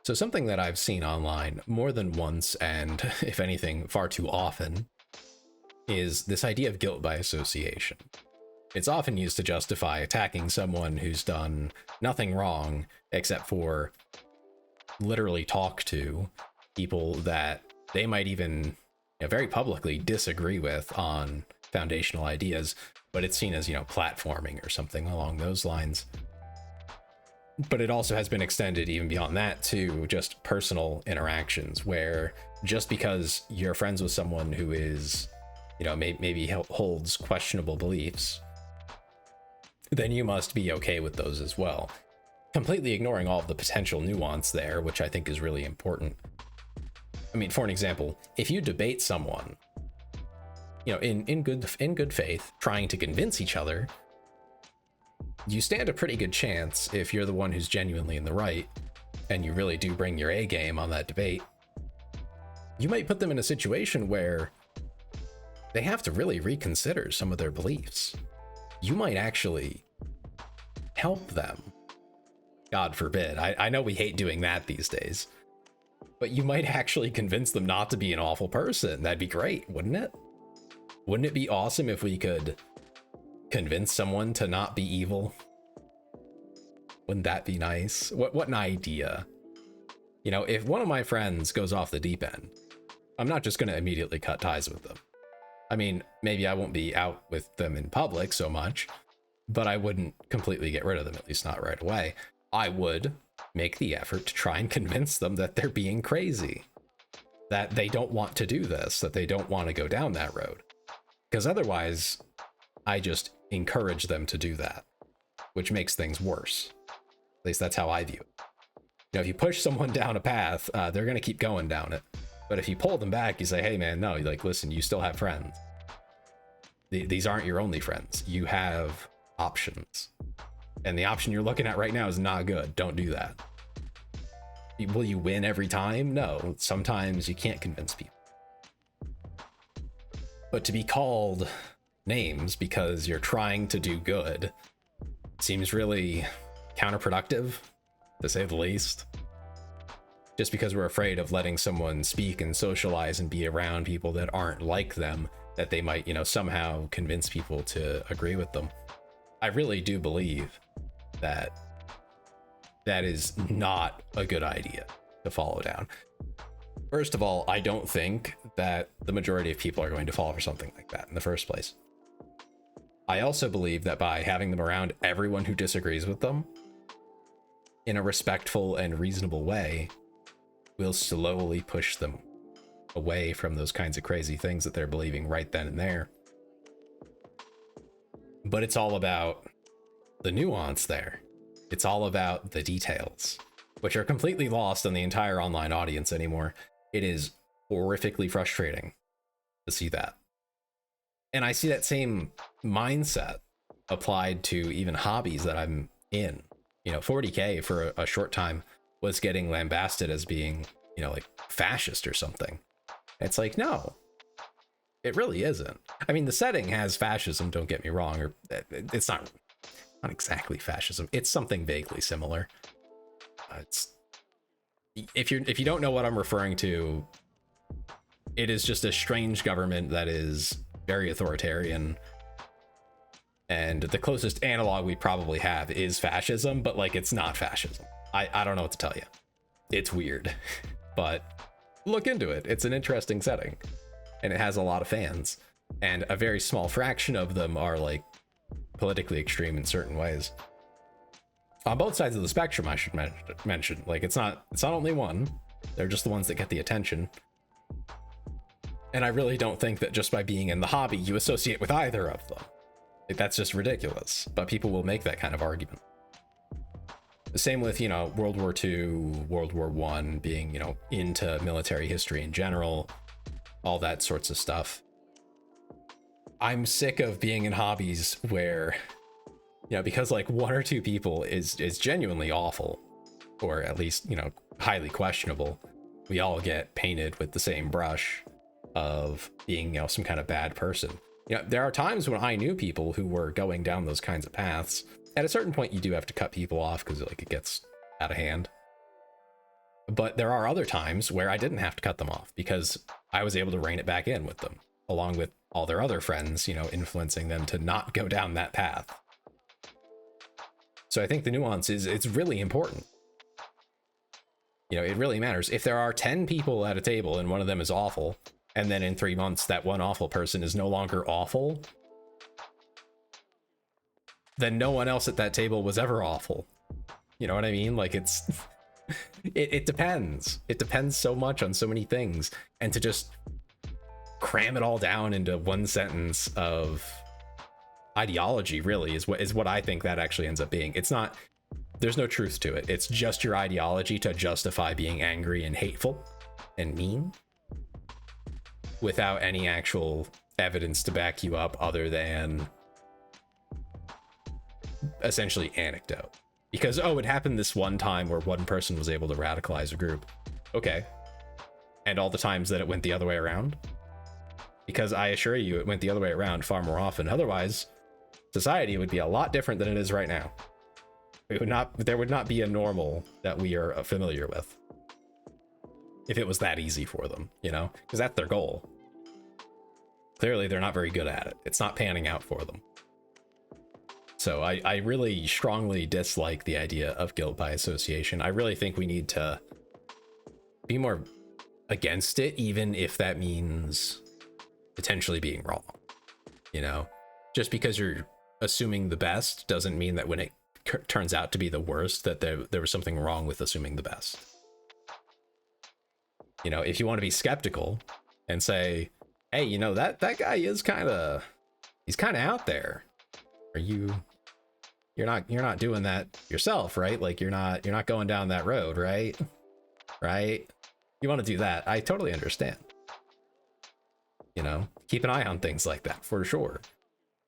So something that I've seen online more than once, and if anything, far too often, is this idea of guilt by association. It's often used to justify attacking someone who's done nothing wrong except for literally talk to people that they might even very publicly disagree with on foundational ideas, but it's seen as, platforming or something along those lines. But it also has been extended even beyond that to just personal interactions, where just because you're friends with someone who is, maybe holds questionable beliefs, then you must be okay with those as well. Completely ignoring all of the potential nuance there, which I think is really important. I mean, for an example, if you debate someone, in good faith, trying to convince each other, you stand a pretty good chance, if you're the one who's genuinely in the right, and you really do bring your A game on that debate, you might put them in a situation where they have to really reconsider some of their beliefs. You might actually help them. God forbid. I know we hate doing that these days, but you might actually convince them not to be an awful person. That'd be great, wouldn't it? Wouldn't it be awesome if we could convince someone to not be evil? Wouldn't that be nice? What an idea. If one of my friends goes off the deep end, I'm not just going to immediately cut ties with them. I mean, maybe I won't be out with them in public so much, but I wouldn't completely get rid of them, at least not right away. I would make the effort to try and convince them that they're being crazy, that they don't want to do this, that they don't want to go down that road. Because otherwise, I just encourage them to do that, which makes things worse. At least that's how I view it. If you push someone down a path, they're going to keep going down it. But if you pull them back, you say, hey man, no, listen, you still have friends. These aren't your only friends. You have options. And the option you're looking at right now is not good. Don't do that. Will you win every time? No. Sometimes you can't convince people. But to be called names because you're trying to do good seems really counterproductive, to say the least. Just because we're afraid of letting someone speak and socialize and be around people that aren't like them, that they might, somehow convince people to agree with them. I really do believe that that is not a good idea to follow down. First of all, I don't think that the majority of people are going to fall for something like that in the first place. I also believe that by having them around everyone who disagrees with them in a respectful and reasonable way, will slowly push them away from those kinds of crazy things that they're believing right then and there. But it's all about the nuance there. It's all about the details, which are completely lost on the entire online audience anymore. It is horrifically frustrating to see that. And I see that same mindset applied to even hobbies that I'm in. 40K for a short time was getting lambasted as being, fascist or something. It's like, no, it really isn't. I mean, the setting has fascism, don't get me wrong, or it's not exactly fascism. It's something vaguely similar. It's if you don't know what I'm referring to, it is just a strange government that is very authoritarian. And the closest analog we probably have is fascism, but it's not fascism. I don't know what to tell you. It's weird, but look into it. It's an interesting setting, and it has a lot of fans, and a very small fraction of them are politically extreme in certain ways. On both sides of the spectrum, I should mention. It's not only one. They're just the ones that get the attention. And I really don't think that just by being in the hobby, you associate with either of them. That's just ridiculous. But people will make that kind of argument. The same with, World War II, World War I, being, into military history in general, all that sorts of stuff. I'm sick of being in hobbies where, because one or two people is genuinely awful, or at least, highly questionable, we all get painted with the same brush of being, some kind of bad person. There are times when I knew people who were going down those kinds of paths. At a certain point, you do have to cut people off because it gets out of hand. But there are other times where I didn't have to cut them off because I was able to rein it back in with them, along with all their other friends, influencing them to not go down that path. So I think the nuance is, it's really important. It really matters. If there are 10 people at a table and one of them is awful, and then in 3 months that one awful person is no longer awful, then no one else at that table was ever awful. You know what I mean? Like, it depends. It depends so much on so many things. And to just cram it all down into one sentence of ideology really is what I think that actually ends up being. It's not, there's no truth to it. It's just your ideology to justify being angry and hateful and mean without any actual evidence to back you up other than essentially anecdote. Because, it happened this one time where one person was able to radicalize a group. Okay. And all the times that it went the other way around? Because I assure you, it went the other way around far more often. Otherwise, society would be a lot different than it is right now. There would not be a normal that we are familiar with if it was that easy for them, because that's their goal. Clearly, they're not very good at it. It's not panning out for them. So I really strongly dislike the idea of guilt by association. I really think we need to be more against it, even if that means potentially being wrong. Just because you're assuming the best doesn't mean that when it turns out to be the worst, that there was something wrong with assuming the best. If you want to be skeptical and say, hey, that guy is he's kind of out there. You're not doing that yourself, right? Like you're not going down that road, right? You want to do that, I totally understand. Keep an eye on things like that for sure,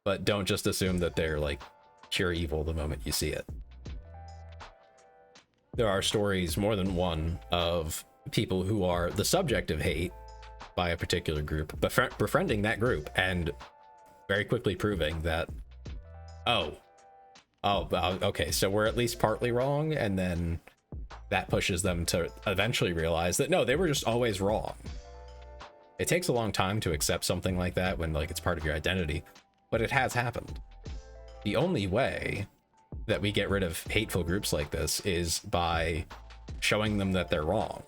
but don't just assume that they're like pure evil the moment you see it. There are stories, more than one, of people who are the subject of hate by a particular group, befriending that group and very quickly proving that, okay, so we're at least partly wrong, and then that pushes them to eventually realize that no, they were just always wrong. It takes a long time to accept something like that when it's part of your identity, but it has happened. The only way that we get rid of hateful groups like this is by showing them that they're wrong.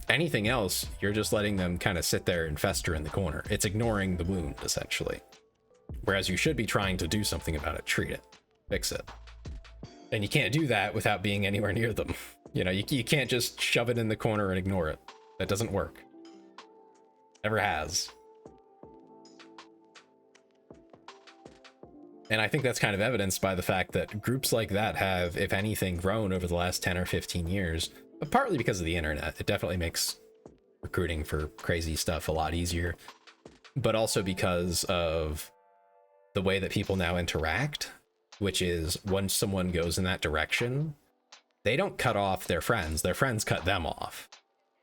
Anything else, you're just letting them kind of sit there and fester in the corner. It's ignoring the wound, essentially. Whereas you should be trying to do something about it, treat it, fix it. And you can't do that without being anywhere near them. You can't just shove it in the corner and ignore it. That doesn't work. Never has. And I think that's kind of evidenced by the fact that groups like that have, if anything, grown over the last 10 or 15 years, but partly because of the internet. It definitely makes recruiting for crazy stuff a lot easier, but also because of the way that people now interact, which is once someone goes in that direction, they don't cut off their friends cut them off.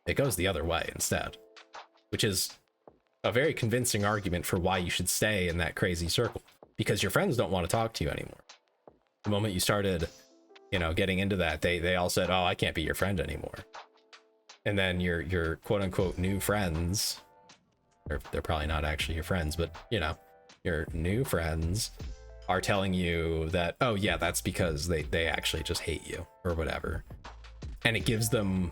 It goes the other way instead, which is a very convincing argument for why you should stay in that crazy circle, because your friends don't want to talk to you anymore. The moment you started, getting into that, they all said, oh, I can't be your friend anymore. And then your quote unquote new friends, or they're probably not actually your friends, but your new friends are telling you that, oh yeah, that's because they actually just hate you or whatever. And it gives them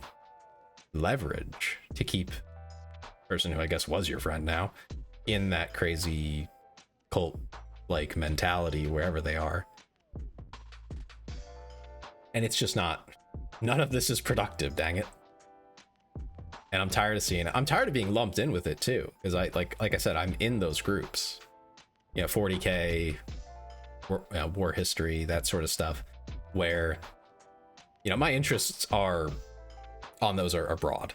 leverage to keep the person who I guess was your friend now in that crazy cult like mentality wherever they are. And it's just none of this is productive, dang it. And I'm tired of seeing it. I'm tired of being lumped in with it too, because like I said, I'm in those groups, 40K, war history, that sort of stuff, where my interests are broad.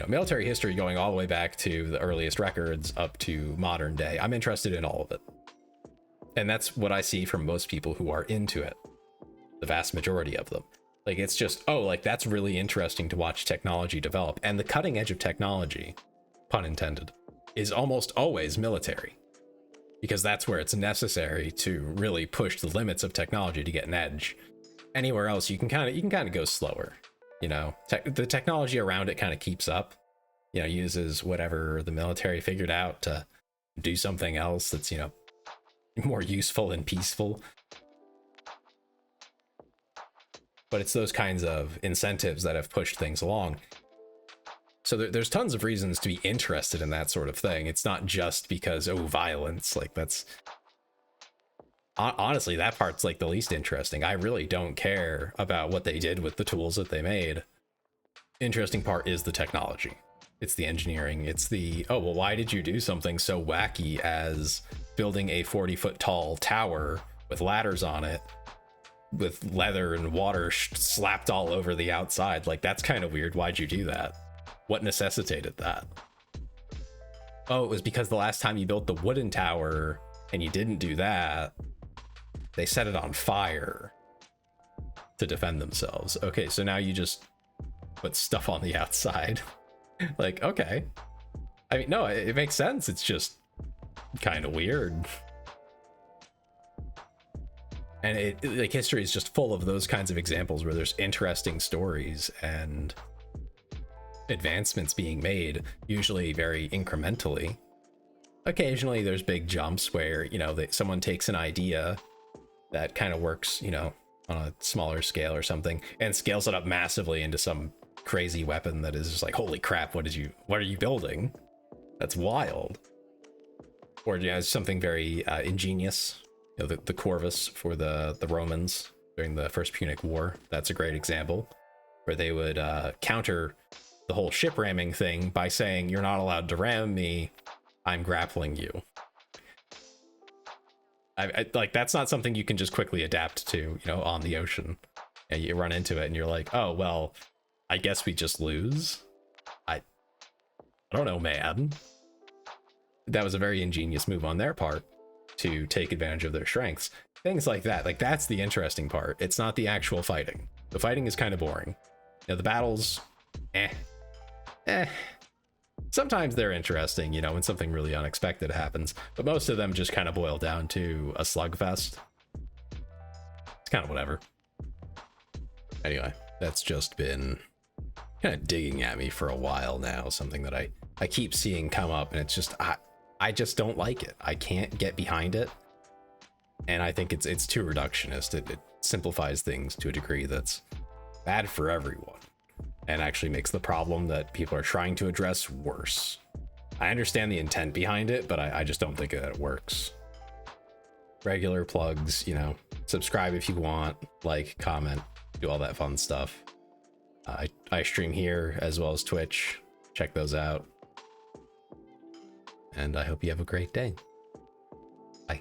Military history going all the way back to the earliest records up to modern day. I'm interested in all of it. And that's what I see from most people who are into it. The vast majority of them. Like, it's just, that's really interesting to watch technology develop. And the cutting edge of technology, pun intended, is almost always military. Because that's where it's necessary to really push the limits of technology to get an edge. Anywhere else, you can kind of go slower. you know, the technology around it kind of keeps up, you know, uses whatever the military figured out to do something else that's, you know, more useful and peaceful. But it's those kinds of incentives that have pushed things along. So there's tons of reasons to be interested in that sort of thing. It's not just because, oh, violence. Like, that's honestly, that part's like the least interesting. I really don't care about what they did with the tools that they made. Interesting part is the technology. It's the engineering. It's the, oh, well, why did you do something so wacky as building a 40-foot tall tower with ladders on it with leather and water slapped all over the outside? Like, that's kind of weird. Why'd you do that? What necessitated that? Oh, it was because the last time you built the wooden tower and you didn't do that, they set it on fire to defend themselves. Okay, so now you just put stuff on the outside. Like, okay. I mean, no, it makes sense. It's just kind of weird. And like, history is just full of those kinds of examples where there's interesting stories and advancements being made, usually very incrementally. Occasionally there's big jumps where, you know, someone takes an idea that kind of works, you know, on a smaller scale or something and scales it up massively into some crazy weapon that is just like, holy crap, what are you building? That's wild. Or, you know, something very ingenious. You know, the Corvus for the Romans during the First Punic War. That's a great example where they would counter the whole ship ramming thing by saying, you're not allowed to ram me, I'm grappling you. I like, that's not something you can just quickly adapt to, you know, on the ocean. And you run into it and you're like, oh, well, I guess we just lose. I don't know, man. That was a very ingenious move on their part to take advantage of their strengths. Things like that. Like, that's the interesting part. It's not the actual fighting. The fighting is kind of boring. You know, the battles, sometimes they're interesting, you know, when something really unexpected happens, but most of them just kind of boil down to a slugfest. It's kind of whatever. Anyway, that's just been kind of digging at me for a while now, something that I keep seeing come up, and it's just, I just don't like it. I can't get behind it, and I think it's too reductionist. It simplifies things to a degree that's bad for everyone, and actually makes the problem that people are trying to address worse. I understand the intent behind it, but I just don't think that it works. Regular plugs, you know, subscribe if you want, like, comment, do all that fun stuff. I stream here as well as Twitch. Check those out. And I hope you have a great day. Bye.